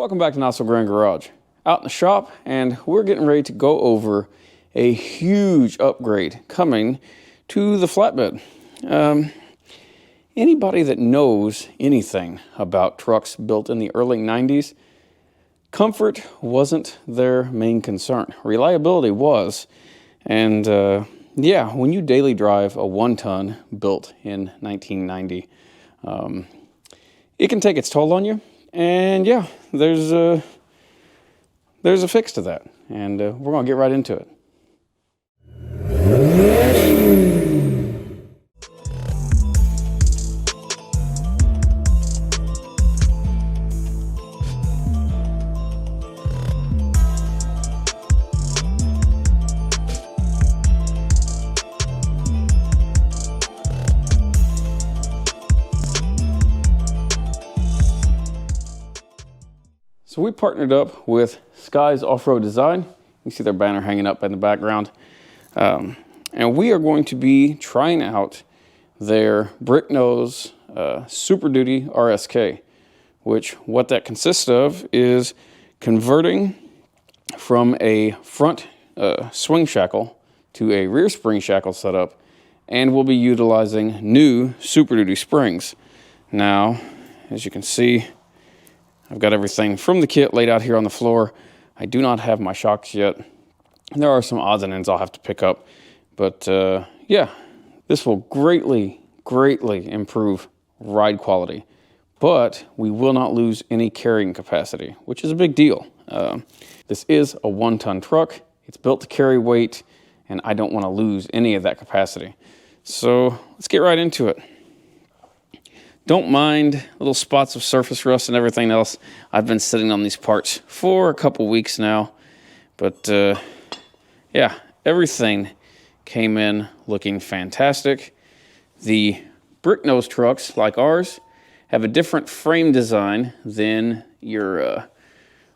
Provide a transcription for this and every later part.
Welcome back to Not So Grand Garage. Out in the shop, and we're getting ready to go over a huge upgrade coming to the flatbed. Anybody that knows anything about trucks built in the early 90s, comfort wasn't their main concern. Reliability was. And yeah, when you daily drive a 1-ton built in 1990, it can take its toll on you. And yeah, there's a fix to that. And we're going to get right into it. So we partnered up with Sky's Offroad Design. You see their banner hanging up in the background. And we are going to be trying out their Bricknose Super Duty RSK, which what that consists of is converting from a front swing shackle to a rear spring shackle setup, and we'll be utilizing new Super Duty springs. Now, as you can see, I've got everything from the kit laid out here on the floor. I do not have my shocks yet. There are some odds and ends I'll have to pick up. But yeah, this will greatly improve ride quality. But we will not lose any carrying capacity, which is a big deal. This is a 1-ton truck. It's built to carry weight, and I don't want to lose any of that capacity. So let's get right into it. Don't mind little spots of surface rust and everything else. I've been sitting on these parts for a couple weeks now. But yeah, everything came in looking fantastic. The Bricknose trucks, like ours, have a different frame design than your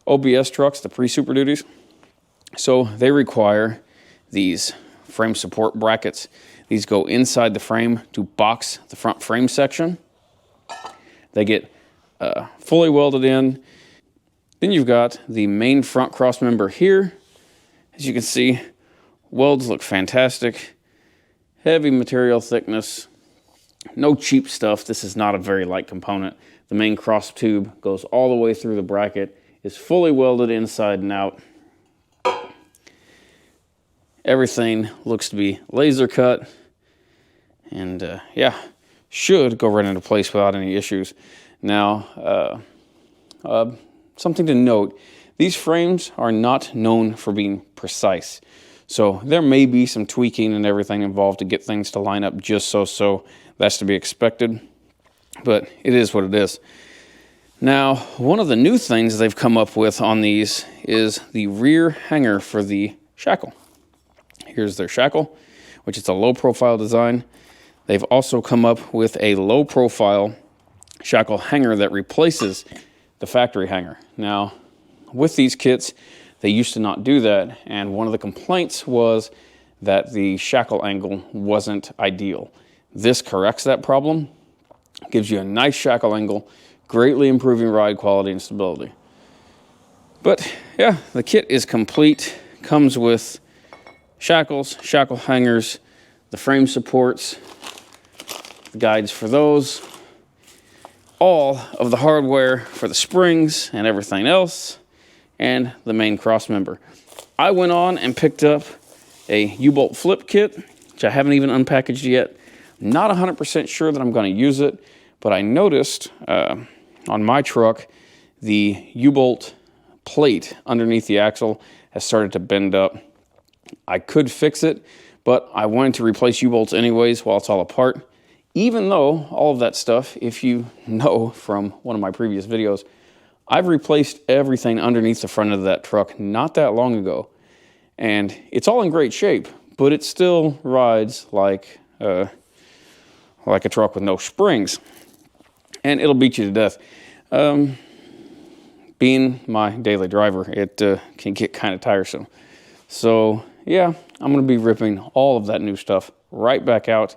OBS trucks, the pre-Super Duties. So they require these frame support brackets. These go inside the frame to box the front frame section. They get fully welded in. Then you've got the main front cross member here. As you can see, welds look fantastic. Heavy material thickness. No cheap stuff. This is not a very light component. The main cross tube goes all the way through the bracket, is fully welded inside and out. Everything looks to be laser cut. And yeah, should go right into place without any issues. Now, something to note, these frames are not known for being precise. So there may be some tweaking and everything involved to get things to line up just so. That's to be expected, but it is what it is. Now, one of the new things they've come up with on these is the rear hanger for the shackle. Here's their shackle, which is a low profile design. They've also come up with a low-profile shackle hanger that replaces the factory hanger. Now, with these kits, they used to not do that, and one of the complaints was that the shackle angle wasn't ideal. This corrects that problem, gives you a nice shackle angle, greatly improving ride quality and stability. But yeah, the kit is complete, comes with shackles, shackle hangers, the frame supports, guides for those, all of the hardware for the springs and everything else, and the main cross member. I went on and picked up a U-bolt flip kit, which I haven't even unpackaged yet. Not 100% sure that I'm going to use it, but I noticed on my truck the U-bolt plate underneath the axle has started to bend up. I could fix it, but I wanted to replace U-bolts anyways while it's all apart. Even though all of that stuff, if you know from one of my previous videos, I've replaced everything underneath the front of that truck not that long ago. And it's all in great shape, but it still rides like a truck with no springs. And it'll beat you to death. Being my daily driver, it can get kind of tiresome. So yeah, I'm going to be ripping all of that new stuff right back out,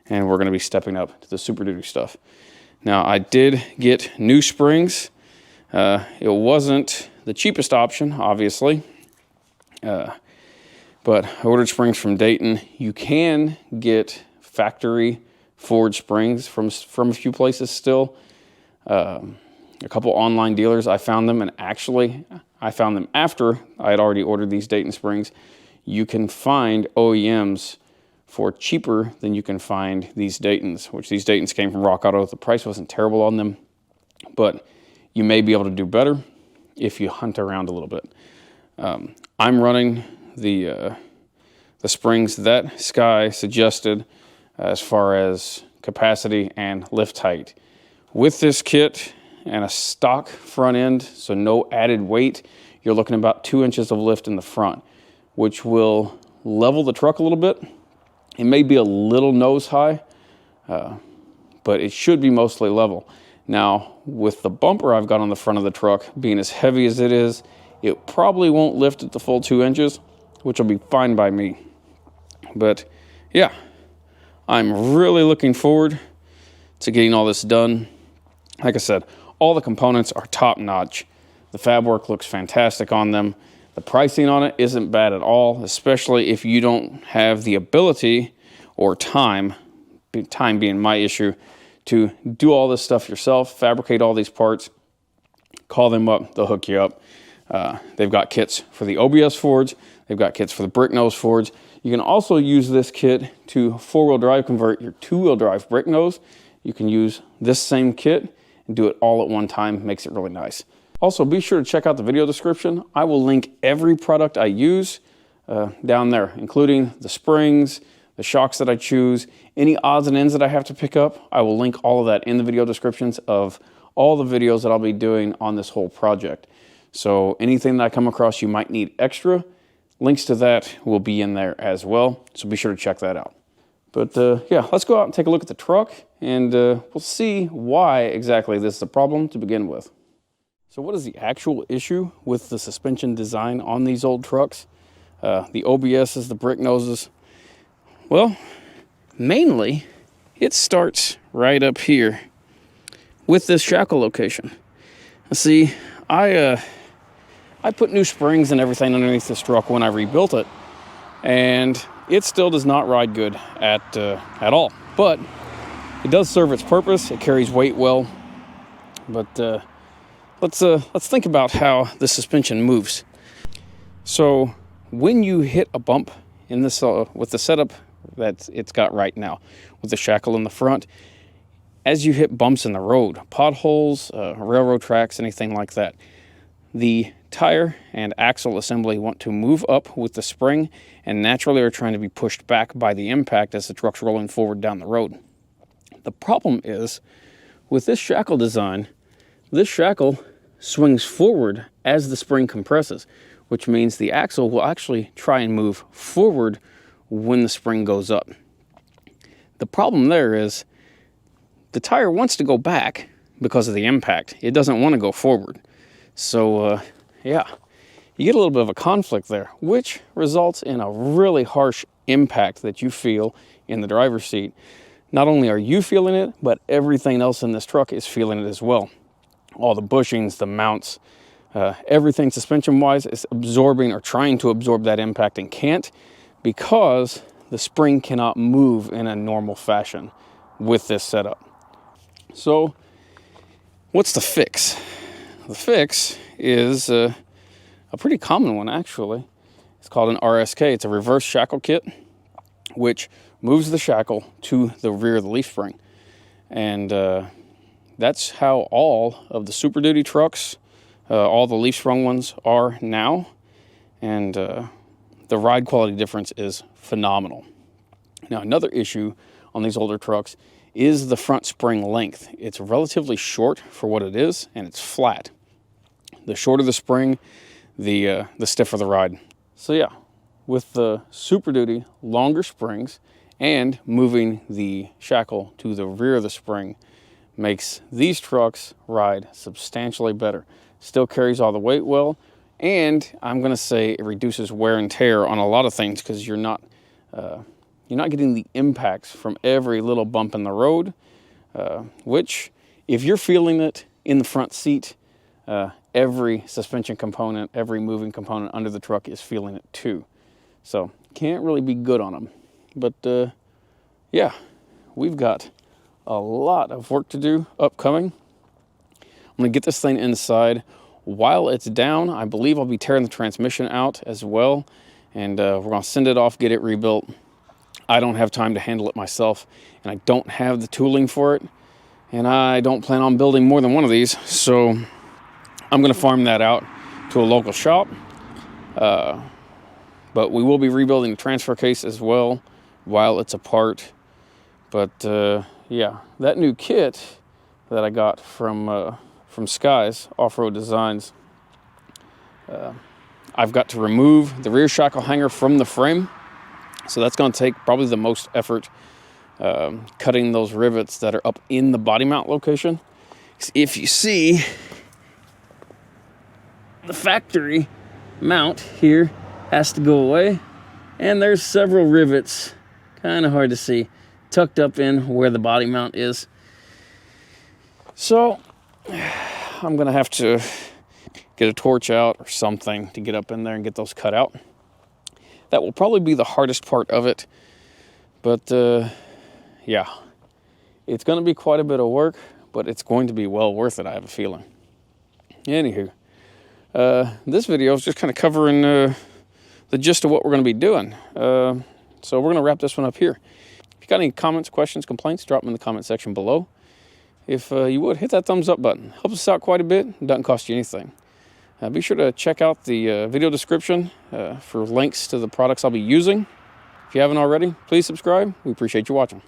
and we're going to be stepping up to the Super Duty stuff. Now, I did get new springs. It wasn't the cheapest option, obviously, but I ordered springs from Dayton. You can get factory forged springs from a few places still. A couple online dealers, I found them, and actually I found them after I had already ordered these Dayton springs. You can find OEMs for cheaper than you can find these Daytons, which these Daytons came from Rock Auto. The price wasn't terrible on them, but you may be able to do better if you hunt around a little bit. I'm running the springs that Sky suggested as far as capacity and lift height. With this kit and a stock front end, so no added weight, you're looking at about 2 inches of lift in the front, which will level the truck a little bit. It may be a little nose high, but it should be mostly level. Now, with the bumper I've got on the front of the truck being as heavy as it is, it probably won't lift at the full 2 inches, which will be fine by me. But yeah, I'm really looking forward to getting all this done. Like I said, all the components are top notch. The fab work looks fantastic on them. The pricing on it isn't bad at all, especially if you don't have the ability or time being my issue, to do all this stuff yourself, fabricate all these parts. Call them up, they'll hook you up. They've got kits for the OBS forge. They've got kits for the Bricknose forge. You can also use this kit to four-wheel drive convert your two-wheel drive Bricknose. You can use this same kit and do it all at one time. Makes it really nice. Also, be sure to check out the video description. I will link every product I use down there, including the springs, the shocks that I choose, any odds and ends that I have to pick up. I will link all of that in the video descriptions of all the videos that I'll be doing on this whole project. So anything that I come across you might need extra, links to that will be in there as well. So be sure to check that out. But yeah, let's go out and take a look at the truck, and we'll see why exactly this is a problem to begin with. So what is the actual issue with the suspension design on these old trucks? The OBSs, the Bricknoses? Well, mainly it starts right up here with this shackle location. See, I put new springs and everything underneath this truck when I rebuilt it, and it still does not ride good at all. But it does serve its purpose. It carries weight well. But let's think about how the suspension moves. So when you hit a bump in this with the setup that it's got right now, with the shackle in the front, as you hit bumps in the road, potholes, railroad tracks, anything like that, the tire and axle assembly want to move up with the spring and naturally are trying to be pushed back by the impact as the truck's rolling forward down the road. The problem is, with this shackle design, this shackle swings forward as the spring compresses, which means the axle will actually try and move forward when the spring goes up. The problem there is the tire wants to go back because of the impact. It doesn't want to go forward. So yeah, you get a little bit of a conflict there, which results in a really harsh impact that you feel in the driver's seat. Not only are you feeling it, but everything else in this truck is feeling it as well. All the bushings, the mounts, everything suspension-wise is absorbing or trying to absorb that impact and can't, because the spring cannot move in a normal fashion with this setup. So what's the fix? The fix is a pretty common one, actually. It's called an RSK. It's a reverse shackle kit, which moves the shackle to the rear of the leaf spring. And that's how all of the Super Duty trucks, all the leaf sprung ones, are now. And the ride quality difference is phenomenal. Now, another issue on these older trucks is the front spring length. It's relatively short for what it is, and it's flat. The shorter the spring, the stiffer the ride. So yeah, with the Super Duty longer springs and moving the shackle to the rear of the spring makes these trucks ride substantially better. Still carries all the weight well, and I'm gonna say it reduces wear and tear on a lot of things, because you're not getting the impacts from every little bump in the road, which, if you're feeling it in the front seat, every suspension component, every moving component under the truck is feeling it too. So can't really be good on them. But yeah, we've got a lot of work to do upcoming. I'm gonna get this thing inside. While it's down, I believe I'll be tearing the transmission out as well. And we're gonna send it off, get it rebuilt. I don't have time to handle it myself, and I don't have the tooling for it. And I don't plan on building more than one of these. So I'm gonna farm that out to a local shop. But we will be rebuilding the transfer case as well while it's apart. But yeah, that new kit that I got from Skies Off-Road Designs, I've got to remove the rear shackle hanger from the frame. So that's going to take probably the most effort, cutting those rivets that are up in the body mount location. If you see the factory mount here has to go away, and there's several rivets, kind of hard to see, tucked up in where the body mount is. So I'm gonna have to get a torch out or something to get up in there and get those cut out. That will probably be the hardest part of it, but yeah, it's gonna be quite a bit of work, but it's going to be well worth it, I have a feeling. Anywho, this video is just kind of covering the gist of what we're going to be doing. So we're going to wrap this one up here. If you got any comments, questions, complaints, drop them in the comment section below. If you would, hit that thumbs up button. Helps us out quite a bit. It doesn't cost you anything. Be sure to check out the video description for links to the products I'll be using. If you haven't already, please subscribe. We appreciate you watching.